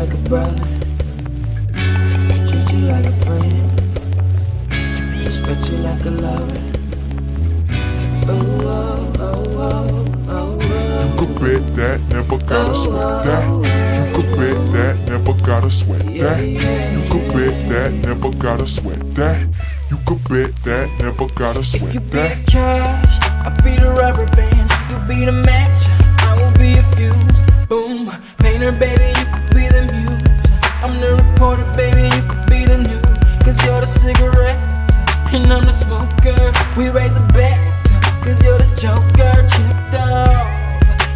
like a brother, treat you like a friend, respect you like a lover. Oh, oh, oh, oh, oh, oh. You could bet that, never gotta sweat that. You could bet that, never gotta sweat that. You could bet that, never gotta sweat that. You could bet that, never gotta sweat that. If you be the cash, I'll be the rubber band. You be the match, I will be a fuse. Boom, painter baby, you could be the muse. I'm the reporter baby, you could be the news. Cause you're the cigarette, and I'm the smoker. We raise the bet, cause you're the joker. Chipped off,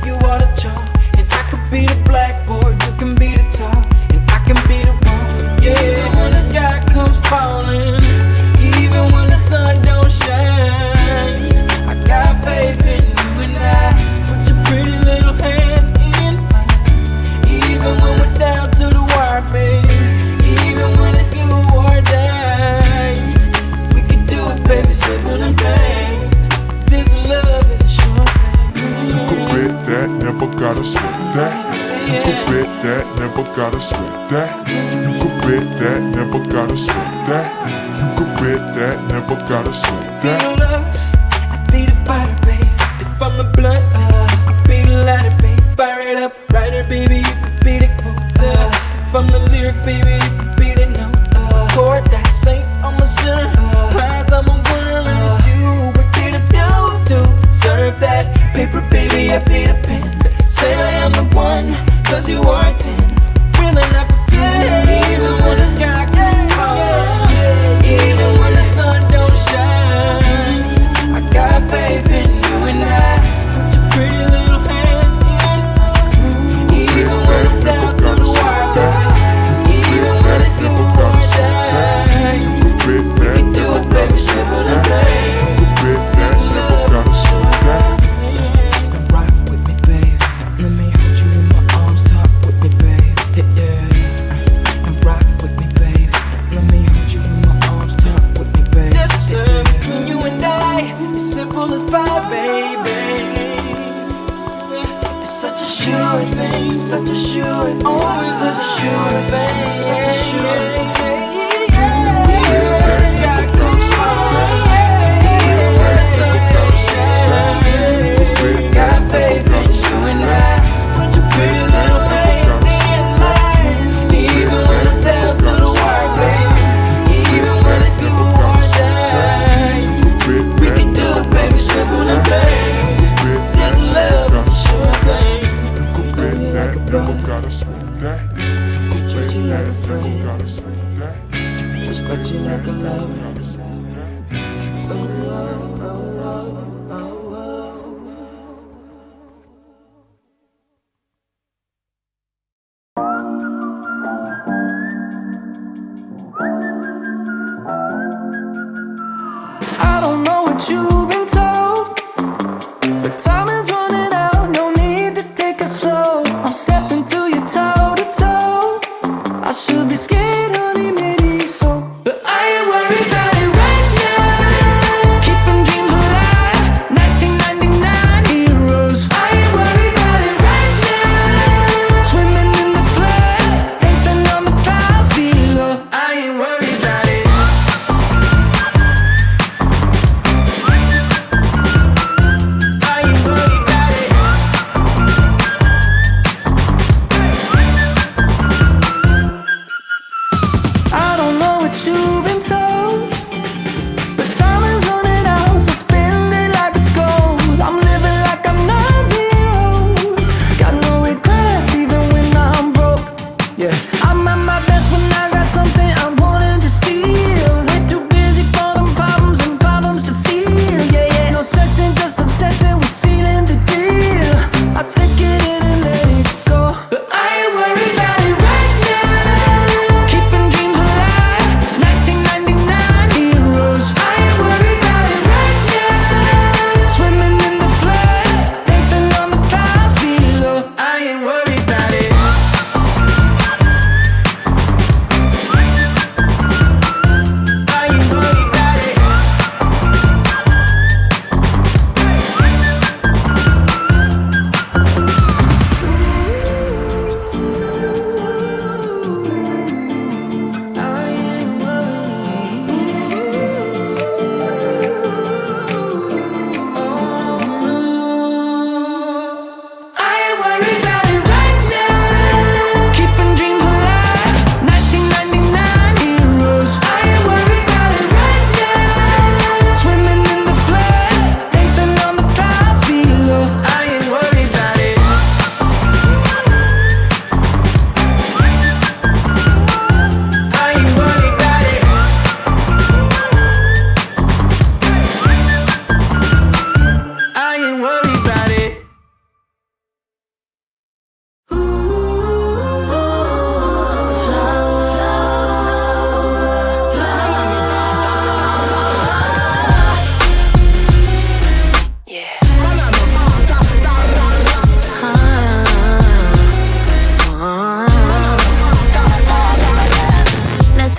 you are the chalk. And I could be the blackboard, you can be the top. And I can be the one, yeah. When the sky comes falling, even when the sun don't shine, I got faith in you and I. So put your pretty little hand in mine. Even when we're down to the wire, baby. Even when it's you or die, we can do it, baby, simple and plain. 'Cause this love is a short thing. You could bet that, never gotta sweat that. You could bet that, never gotta sweat that. You could bet that, never gotta sweat that. You could bet that, never gotta sweat Be that. the love, I be the fire, babe. If I'm the blunt, you could be the lighter, babe. Fire it up, writer, baby, you could be the quote. If I'm the lyric, baby, you could be the note. Chord that saint, I'm a sinner. Prize, I'm a winner, and it's you. What did I do to deserve that? Paper, baby, I be the pen. Say I am the one, 'cause you are a 10. Really not pretend. Even when the sky gets falling, even when the sun don't shine, I got faith in you and I. So put your pretty little hand in mine. Even when I'm down to the wire, baby. Even when it's you or die, we can do it, baby, simple and plain. You could bet that, never gotta sweat that. Now rock with me, babe. Let me hold you in my arms, talk with me, babe. Yeah, yeah. Now rock with me, babe. Let me hold you in my arms, talk with me, babe. This love between you and I is simple as pie, baby. It's such a sure thing, such a sure thing, oh, such a sure thing, such a sure thing. Never gotta sweat that. You Treat you could like a bet that, never friend, gotta sweat that. respect you like a lover. Gotta sweat that. Oh, oh, oh, oh, oh, oh. I don't know what you've been told, but time is running out, no need to take it slow. I'm stepping to you toe to toe. I should be scared, honey, maybe so, but I ain't worried about it right now. Keep on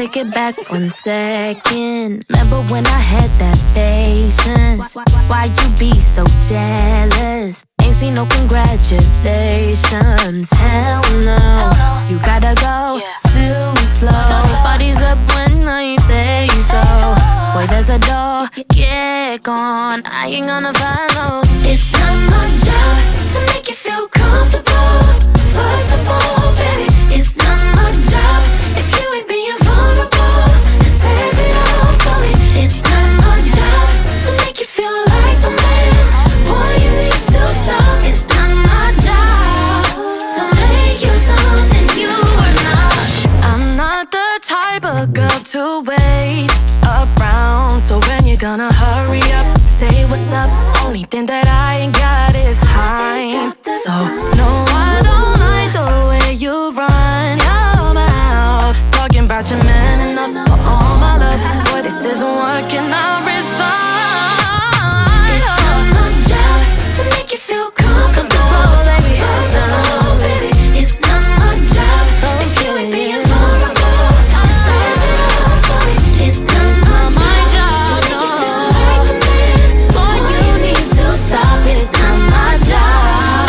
take it back 1 second. Remember when I had that patience? Why you be so jealous? Ain't seen no congratulations. Hell no, you gotta go too slow. Body's up when I say so. Boy, there's a door, get gone. I ain't gonna follow. It's not my job to make you feel comfortable. First of all, baby, it's not my job if you ain't being vulnerable. This says it all for me. It's not my job to make you feel like the man. Boy, you need to stop. It's not my job to make you something you are not. I'm not the type of girl to wait around. So when you gonna hurry up, say what's up. Only thing that I ain't got is time. So no, I don't like the way you run your mouth, talking about your man enough for all my love. Boy, this isn't working, I resign. It's not my job to make you feel comfortable, baby. First of all, baby, it's not my job if you ain't being vulnerable. This says it all for me. It's not my job to make you feel like the man. Boy, you need to stop. It's not my job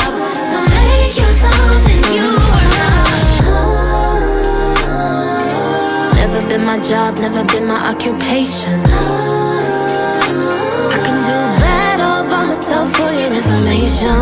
to make you something you are not. Never been my job, never been my occupation. I can do bad all by myself for your information.